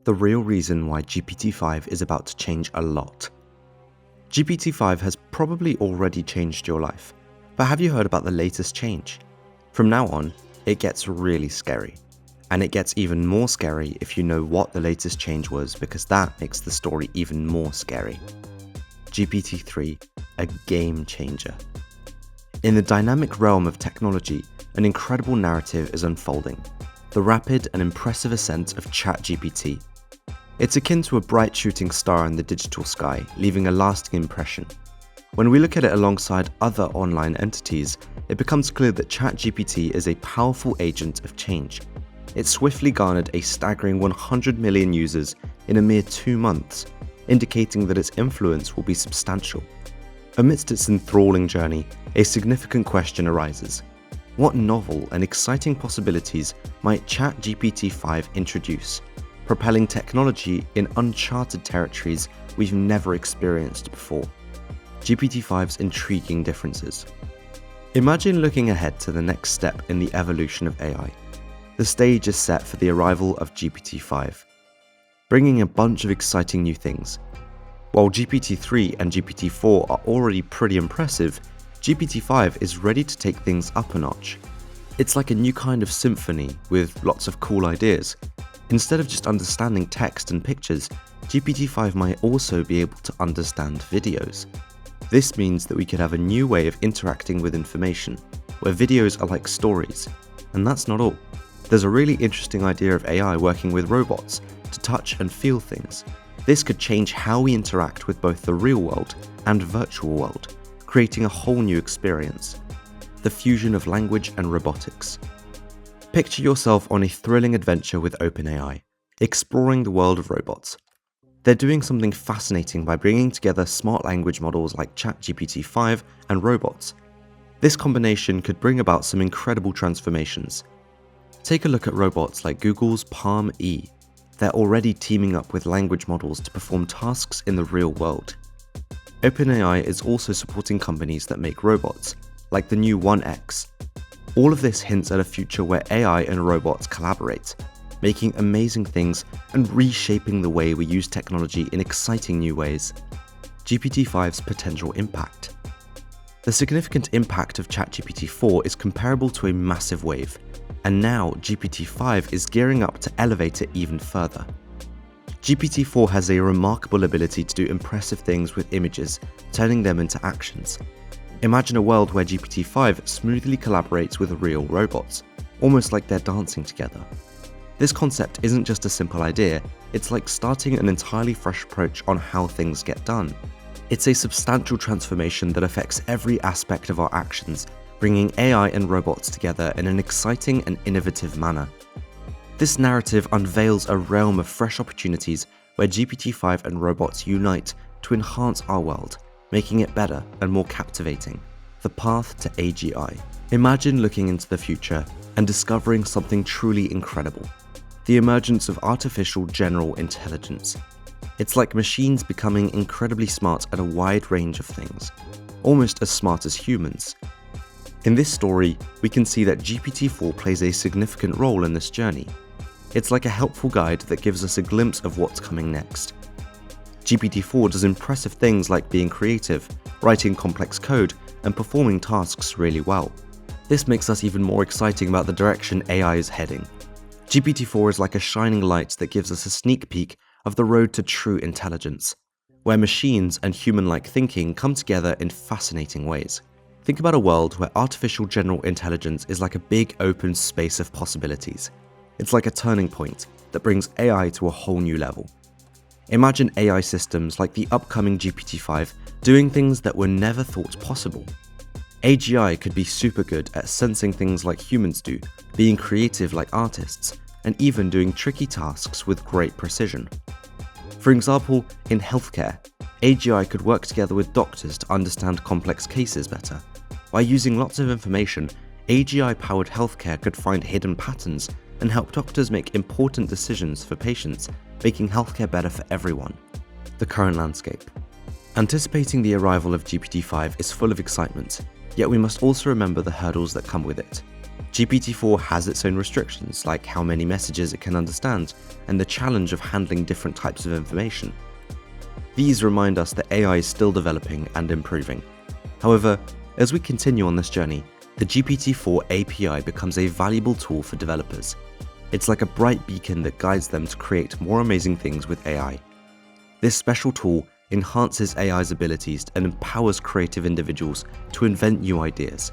the real reason why GPT-5 is about to change a lot. GPT-5 has probably already changed your life, but have you heard about the latest change? From now on, it gets really scary. And it gets even more scary if you know what the latest change was, because that makes the story even more scary. GPT-3, a game changer. In the dynamic realm of technology, an incredible narrative is unfolding. The rapid and impressive ascent of ChatGPT. It's akin to a bright shooting star in the digital sky, leaving a lasting impression. When we look at it alongside other online entities, it becomes clear that ChatGPT is a powerful agent of change. It swiftly garnered a staggering 100 million users in a mere 2 months, indicating that its influence will be substantial. Amidst its enthralling journey, a significant question arises. What novel and exciting possibilities might ChatGPT-5 introduce, propelling technology in uncharted territories we've never experienced before? GPT-5's intriguing differences. Imagine looking ahead to the next step in the evolution of AI. The stage is set for the arrival of GPT-5, bringing a bunch of exciting new things. While GPT-3 and GPT-4 are already pretty impressive, GPT-5 is ready to take things up a notch. It's like a new kind of symphony with lots of cool ideas. Instead of just understanding text and pictures, GPT-5 might also be able to understand videos. This means that we could have a new way of interacting with information, where videos are like stories. And that's not all. There's a really interesting idea of AI working with robots to touch and feel things. This could change how we interact with both the real world and virtual world, creating a whole new experience. The fusion of language and robotics. Picture yourself on a thrilling adventure with OpenAI, exploring the world of robots. They're doing something fascinating by bringing together smart language models like ChatGPT-5 and robots. This combination could bring about some incredible transformations. Take a look at robots like Google's Palm E. They're already teaming up with language models to perform tasks in the real world. OpenAI is also supporting companies that make robots, like the new 1X. All of this hints at a future where AI and robots collaborate, making amazing things and reshaping the way we use technology in exciting new ways. GPT-5's potential impact. The significant impact of ChatGPT-4 is comparable to a massive wave, and now GPT-5 is gearing up to elevate it even further. GPT-4 has a remarkable ability to do impressive things with images, turning them into actions. Imagine a world where GPT-5 smoothly collaborates with real robots, almost like they're dancing together. This concept isn't just a simple idea, it's like starting an entirely fresh approach on how things get done. It's a substantial transformation that affects every aspect of our actions, bringing AI and robots together in an exciting and innovative manner. This narrative unveils a realm of fresh opportunities where GPT-5 and robots unite to enhance our world, making it better and more captivating. The path to AGI. Imagine looking into the future and discovering something truly incredible. The emergence of artificial general intelligence. It's like machines becoming incredibly smart at a wide range of things, almost as smart as humans. In this story, we can see that GPT-4 plays a significant role in this journey. It's like a helpful guide that gives us a glimpse of what's coming next. GPT-4 does impressive things like being creative, writing complex code, and performing tasks really well. This makes us even more excited about the direction AI is heading. GPT-4 is like a shining light that gives us a sneak peek of the road to true intelligence, where machines and human-like thinking come together in fascinating ways. Think about a world where artificial general intelligence is like a big open space of possibilities. It's like a turning point that brings AI to a whole new level. Imagine AI systems like the upcoming GPT-5 doing things that were never thought possible. AGI could be super good at sensing things like humans do, being creative like artists, and even doing tricky tasks with great precision. For example, in healthcare, AGI could work together with doctors to understand complex cases better. By using lots of information, AGI-powered healthcare could find hidden patterns and help doctors make important decisions for patients, making healthcare better for everyone. The current landscape. Anticipating the arrival of GPT-5 is full of excitement, yet we must also remember the hurdles that come with it. GPT-4 has its own restrictions, like how many messages it can understand and the challenge of handling different types of information. These remind us that AI is still developing and improving. However, as we continue on this journey, the GPT-4 API becomes a valuable tool for developers. It's like a bright beacon that guides them to create more amazing things with AI. This special tool enhances AI's abilities and empowers creative individuals to invent new ideas,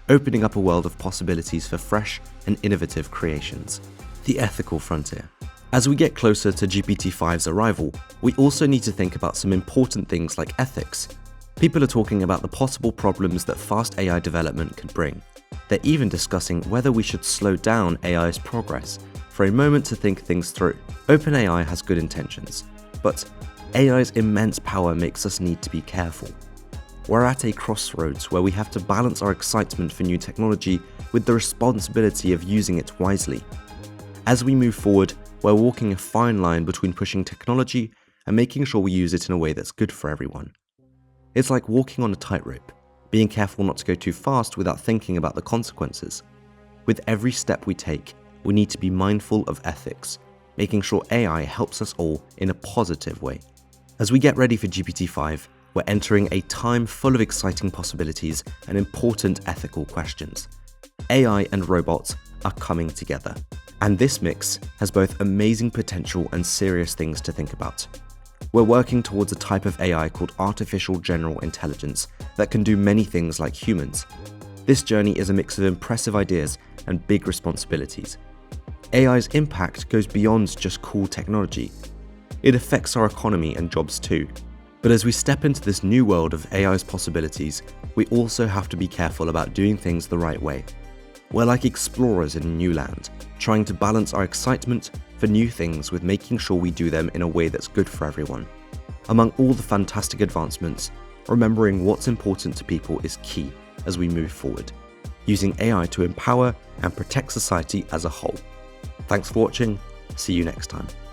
opening up a world of possibilities for fresh and innovative creations. The ethical frontier. As we get closer to GPT-5's arrival, we also need to think about some important things like ethics. People are talking about the possible problems that fast AI development can bring. They're even discussing whether we should slow down AI's progress for a moment to think things through. OpenAI has good intentions, but AI's immense power makes us need to be careful. We're at a crossroads where we have to balance our excitement for new technology with the responsibility of using it wisely. As we move forward, we're walking a fine line between pushing technology and making sure we use it in a way that's good for everyone. It's like walking on a tightrope, being careful not to go too fast without thinking about the consequences. With every step we take, we need to be mindful of ethics, making sure AI helps us all in a positive way. As we get ready for GPT-5, we're entering a time full of exciting possibilities and important ethical questions. AI and robots are coming together, and this mix has both amazing potential and serious things to think about. We're working towards a type of AI called artificial general intelligence that can do many things like humans. This journey is a mix of impressive ideas and big responsibilities. AI's impact goes beyond just cool technology. It affects our economy and jobs too. But as we step into this new world of AI's possibilities, we also have to be careful about doing things the right way. We're like explorers in a new land, trying to balance our excitement for new things with making sure we do them in a way that's good for everyone. Among all the fantastic advancements, remembering what's important to people is key as we move forward, using AI to empower and protect society as a whole. Thanks for watching. See you next time.